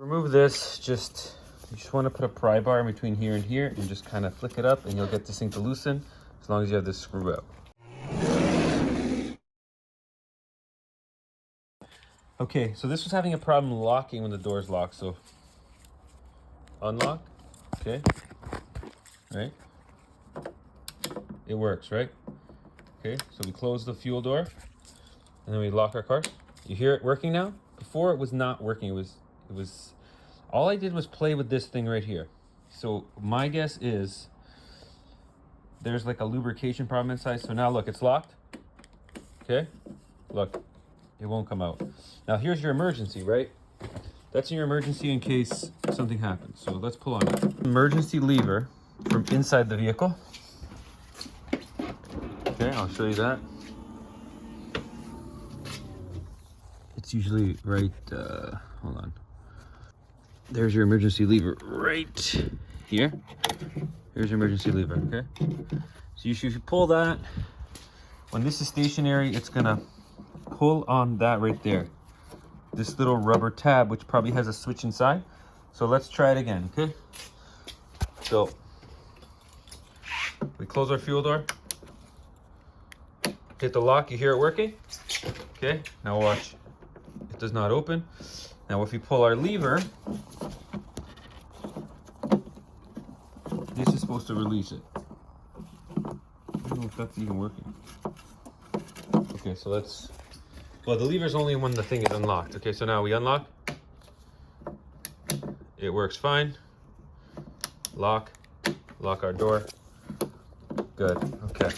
remove this, you just want to put a pry bar in between here and here and just kind of flick it up and you'll get this thing to loosen as long as you have this screw out. Okay, so this was having a problem locking when the door's locked, so unlock, okay, right? It works, right? Okay, so we close the fuel door and then we lock our car. You hear it working now? Before it was not working, it was, all I did was play with this thing right here. So my guess is there's like a lubrication problem inside. So now look, it's locked, okay? Look, it won't come out. Now here's your emergency, right? That's your emergency in case something happens. So let's pull on it. Emergency lever from inside the vehicle. Okay, I'll show you that. It's usually right, hold on. There's your emergency lever right here. Here's your emergency lever, okay? So you should pull that. When this is stationary, it's gonna pull on that right there. This little rubber tab, which probably has a switch inside. So let's try it again, okay? So we close our fuel door. Hit the lock, you hear it working? Okay, now watch. It does not open. Now if we pull our lever, this is supposed to release it. I don't know if that's even working. Okay, so let's, well, the lever's only when the thing is unlocked. Okay, so now we unlock. It works fine. Lock our door. Good, okay.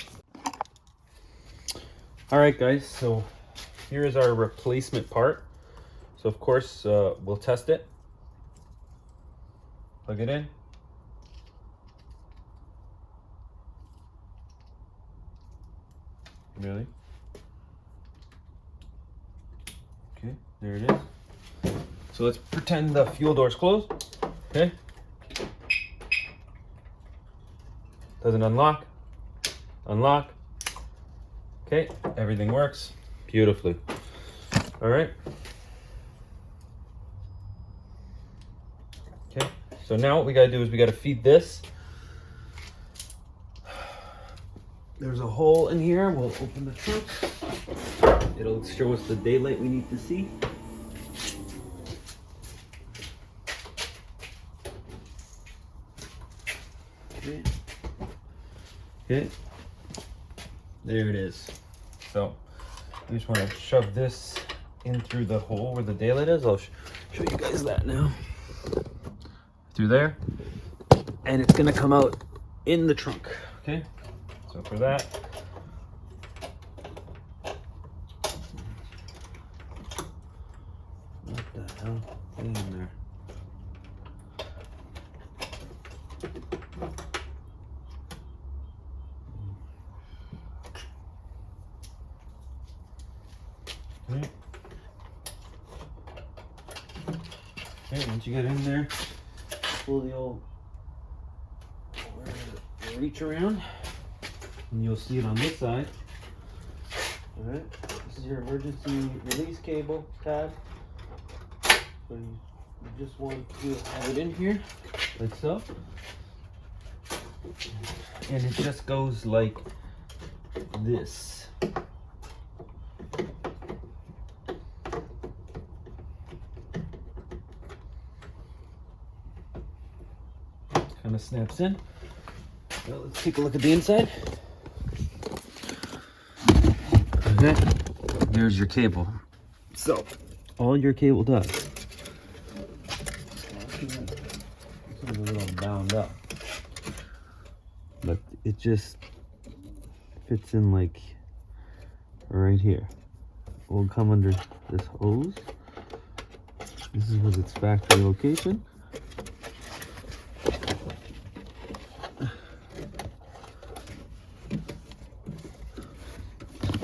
All right, guys, so here is our replacement part. So of course, we'll test it. Plug it in. Really? Okay, there it is. So let's pretend the fuel door's closed. Okay. Doesn't unlock. Unlock. Okay, everything works beautifully. All right. Okay, so now what we gotta do is we gotta feed this. There's a hole in here. We'll open the trunk. It'll show us the daylight we need to see. Okay. Okay. There it is. So I just want to shove this in through the hole where the daylight is. I'll show you guys that now. Through there. And it's gonna come out in the trunk. Okay. So for that, what the hell? Get in there. Okay. Okay, once you get in there, pull the old reach around. And you'll see it on this side. All right, this is your emergency release cable tab. So you just want to have it in here, like so. And it just goes like this. Kind of snaps in. Well, let's take a look at the inside. Okay, here's your cable. So, all your cable does, it's a little bound up, but it just fits in like right here. It will come under this hose. This was its factory location.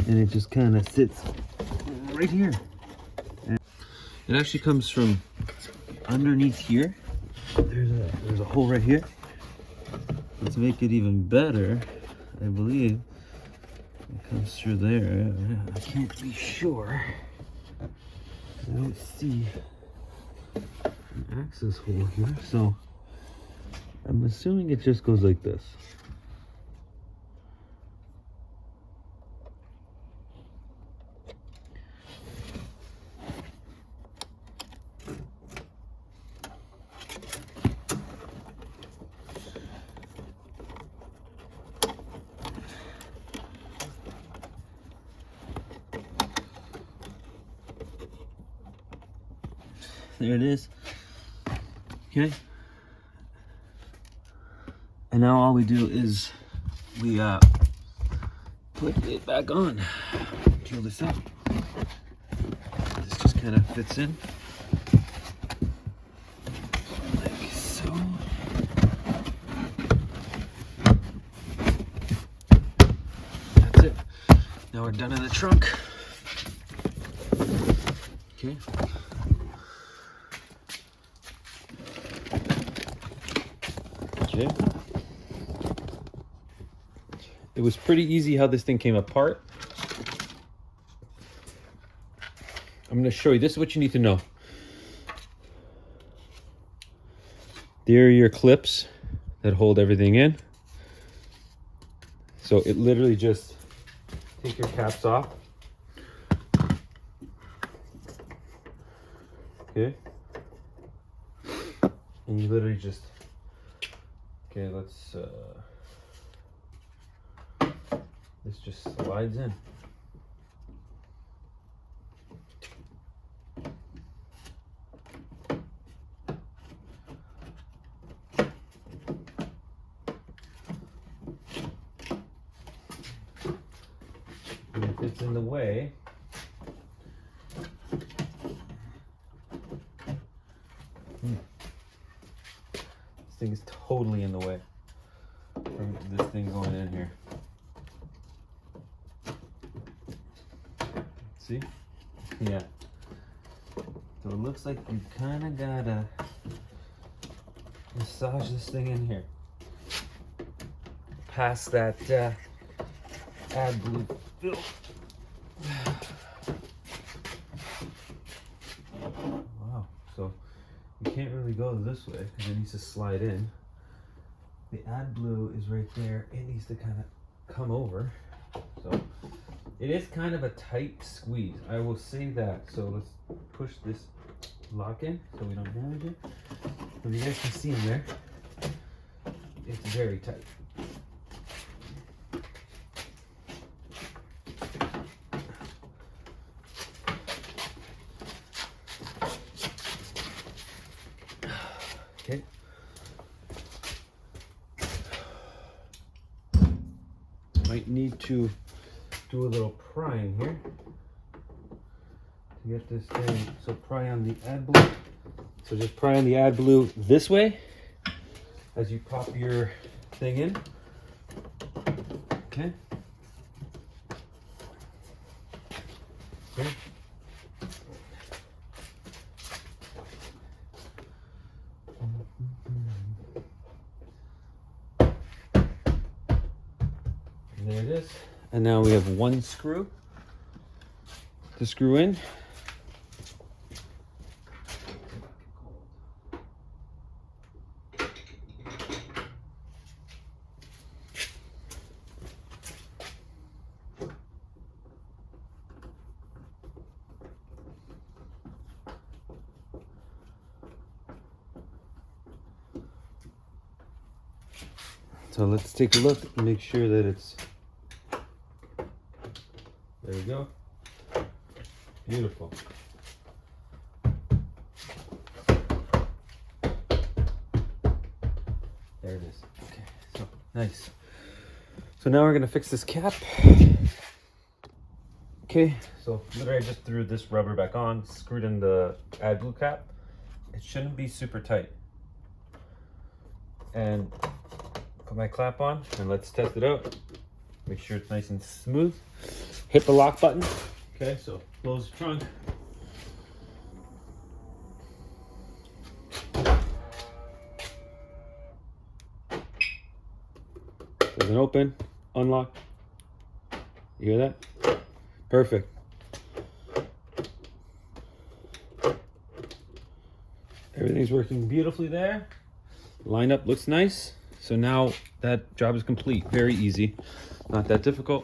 And it just kind of sits right here. And it actually comes from underneath here. There's a hole right here. Let's make it even better. I believe it comes through there. I can't be sure. I don't see access hole here, so I'm assuming it just goes like this. There it is. Okay. And now all we do is we put it back on. Peel this out. This just kind of fits in. Like so. That's it. Now we're done in the trunk. Okay. Okay. It was pretty easy how this thing came apart. I'm going to show you. This is what you need to know. There are your clips that hold everything in. So it literally just take your caps off. Okay. And you literally just, okay, let's, this just slides in. And if it's in the way, this thing is totally in the way from this thing going in here. See? Yeah. So it looks like you kind of gotta massage this thing in here. Past that AdBlue fill. Wow. So you can't really go this way because it needs to slide in. The AdBlue is right there. It needs to kind of come over. So it is kind of a tight squeeze, I will say that. So let's push this lock in so we don't damage it. So you guys can see in there, it's very tight. Okay. Might need to do a little prying here to get this thing. So pry on the AdBlue. So just pry on the AdBlue this way as you pop your thing in. Okay. Okay. And there it is. And now we have one screw to screw in. So let's take a look and make sure that it's, there we go. Beautiful. There it is. Okay, so nice. So now we're gonna fix this cap. Okay, so literally I just threw this rubber back on, screwed in the AdBlue cap. It shouldn't be super tight. And put my clap on and let's test it out. Make sure it's nice and smooth. Hit the lock button. Okay, so close the trunk. Doesn't open, unlock. You hear that? Perfect. There Everything's working beautifully there. Lineup looks nice. So now that job is complete. Very easy, not that difficult.